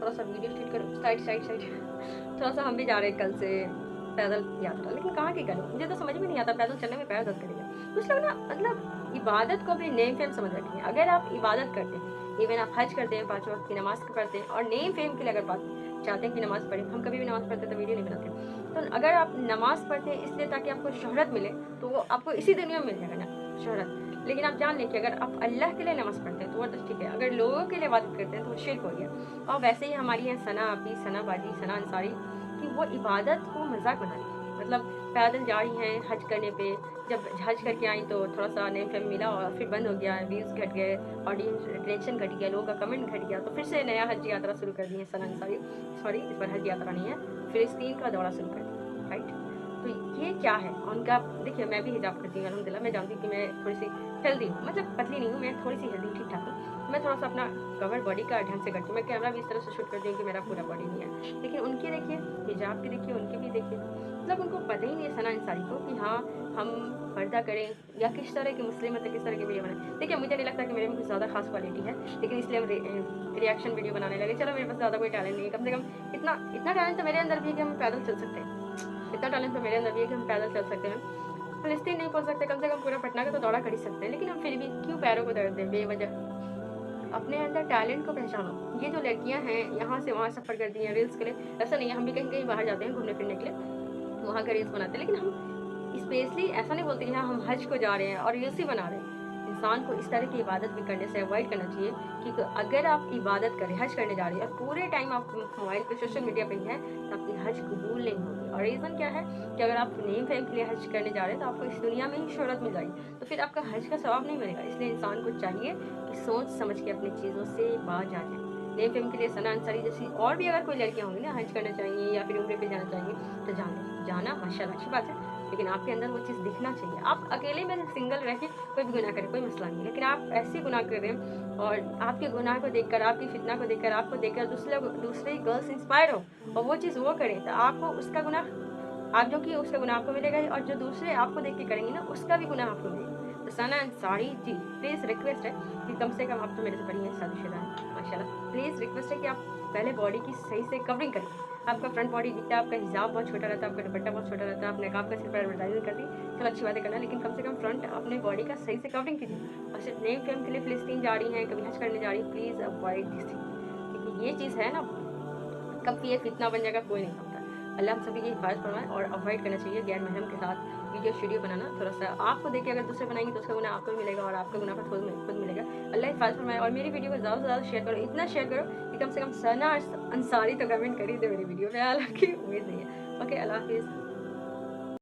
थोड़ा सा video shoot करो, साइड थोड़ा सा हम भी जा रहे हैं कल से पैदल यात्रा, लेकिन कहाँ की करूँ, मुझे तो समझ में नहीं आता, पैदल चलने में पैर दर्द करेगा। कुछ लोग ना मतलब इबादत को भी नेम फेम समझ रखे हैं। अगर आप इबादत करते हैं, इवन आप हज करते हैं, 5 वक्त की नमाज पढ़ते हैं, और नेम फेम के लिए अगर बात चाहते हैं कि नमाज पढ़ें, हम कभी भी नमाज पढ़ते तो वीडियो नहीं बनाते, तो अगर आप नमाज पढ़ते हैं इसलिए ताकि आपको शोहरत मिले, तो वो आपको इसी दुनिया में मिल जाएगा ना शोहरत। लेकिन आप जान लें कि अगर आप अल्लाह के लिए नमाज पढ़ते हैं तो वो तो ठीक है, अगर लोगों के लिए इबादत करते हैं तो वो शिर्क हो गया। और वैसे ही हमारी है सना आपी, सना बाजी, सना अंसारी, कि वो इबादत को मजाक बना रही है। मतलब पैदल जा रही हैं हज करने पे, जब हज करके आई तो थोड़ा सा नेम फेम मिला और फिर बंद हो गया, व्यूज़ घट गए, ऑडियंस रिटेंशन घट गया, लोगों का कमेंट घट गया, तो फिर से नया हज यात्रा शुरू कर दी है सना अंसारी। सॉरी, इस बार हज यात्रा नहीं है, फिलिस्तीन का दौरा शुरू कर दिया, राइट। तो ये क्या है उनका? देखिए, मैं भी हिजाब करती हूँ अल्हम्दुलिल्लाह, मैं जानती हूँ कि मैं थोड़ी सी हेल्दी हूँ, मतलब पतली नहीं हूँ, मैं थोड़ी सी हेल्दी ठीक ठाक हूँ। मैं थोड़ा सा अपना कवर बॉडी का ढंग से करती हूँ, मैं कैमरा भी इस तरह से शूट करती हूँ कि मेरा पूरा बॉडी नहीं है। लेकिन उनकी देखिए, हिजाब की देखिए, उनकी भी देखिए, मतलब उनको पता ही नहीं है सना अंसारी को कि हाँ हम पर्दा करें, या किस तरह की मुस्लिम है तो किस तरह की वीडियो बनाए। देखिए, मुझे नहीं लगता कि मेरे में कुछ ज़्यादा खास क्वालिटी है, लेकिन इसलिए हम रिएक्शन वीडियो बनाने लगे। चलो, मेरे पास ज़्यादा कोई टैलेंट नहीं है, कम से कम इतना इतना टैलेंट तो मेरे अंदर भी है कि हम पैदल चल सकते हैं। इतना टैलेंट तो मेरे अंदर भी है कि हम पैदल चल सकते हैं। फिलिस्तीन नहीं पहुंच सकते, कम से कम पूरा पटना का तो दौरा कर ही सकते हैं, लेकिन हम फिर भी क्यों पैरों को दर्द दें बेवजह? अपने अंदर टैलेंट को पहचानो। ये जो लड़कियां हैं यहाँ से वहाँ सफ़र करती हैं रील्स के लिए, ऐसा नहीं है, हम भी कहीं कहीं बाहर जाते हैं घूमने फिरने के लिए, वहाँ का रील्स बनाते हैं, लेकिन हम स्पेशली ऐसा नहीं बोलते कि हाँ हम हज को जा रहे हैं और रील्स ही बना रहे हैं। इंसान को इस तरह की इबादत भी करने से अवॉइड करना चाहिए, कि अगर आप इबादत करें, हज करने जा रही है और पूरे टाइम आप मोबाइल पे सोशल मीडिया पे ही हैं, तो आपकी हज कबूल नहीं होगी। और रीज़न क्या है कि अगर आप नेम फेम के लिए हज करने जा रहे हैं तो आपको इस दुनिया में ही शोहरत मिल जाएगी, तो फिर आपका हज का सवाब नहीं मिलेगा। इसलिए इंसान को चाहिए कि सोच समझ के अपनी चीज़ों से बाज आ जाए। नेम फेम के लिए सना अंसारी जैसी और भी अगर कोई लड़कियाँ होंगी ना, हज करना चाहिए या फिर उम्रे पे जाना चाहिए, तो जाना माशाल्लाह अच्छी बात है, लेकिन आपके अंदर वो चीज़ दिखना चाहिए। आप अकेले में सिंगल रह के कोई भी गुनाह करें, कोई मसला नहीं, लेकिन आप ऐसे गुनाह कर रहे हैं और आपके गुनाह को देखकर, आपकी फितना को देखकर, आपको देखकर दूसरे गर्ल्स इंस्पायर हो और वो चीज़ वो करें, तो आपको उसका गुनाह, आप जो कि उसका गुनाह आपको मिलेगा, और जो दूसरे आपको देख के करेंगे ना, उसका भी गुनाह आपको मिलेगा। तो सना अंसारी जी, प्लीज़ रिक्वेस्ट है कि कम से कम, आप तो मेरे से बड़ी हैं, शादीशुदा हैं माशाल्लाह, प्लीज़ रिक्वेस्ट है कि आप पहले बॉडी की सही से कवरिंग करें। आपका फ्रंट बॉडी दिखता है, आपका हिजाब बहुत छोटा रहता है, आपका दुपट्टा बहुत छोटा रहता है, आप नकाब का सिर्फ एडवर्टाइजिंग करती, चलो अच्छी बातें करना, लेकिन कम से कम फ्रंट अपने बॉडी का सही से कवरिंग कीजिए। और सिर्फ नेम फेम के लिए फिलिस्तीन जा रही हैं, कभी हज करने जा रही है, प्लीज़ अवॉइड दिस थिंग, क्योंकि ये चीज़ है ना, कब ये फितना बन जाएगा कोई नहीं जानता। अल्लाह हम सभी की हिफाजत फरमाए, और अवॉइड करना चाहिए गैर महरम के साथ वीडियो शीडियो बनाना। थोड़ा सा आपको देख के अगर दूसरे बनाएंगे तो उसका गुनाह आपको भी मिलेगा और आपका गुनाह खुद मिलेगा। अल्लाह हिफाजत फरमाए, और मेरी वीडियो को ज़्यादा से ज़्यादा शेयर करो, इतना शेयर करो कि कम से कम सना अंसारी तो कमेंट कर ही दे मेरी वीडियो पे, हालांकि उम्मीद नहीं है। ओके, अल्लाह हाफिज़।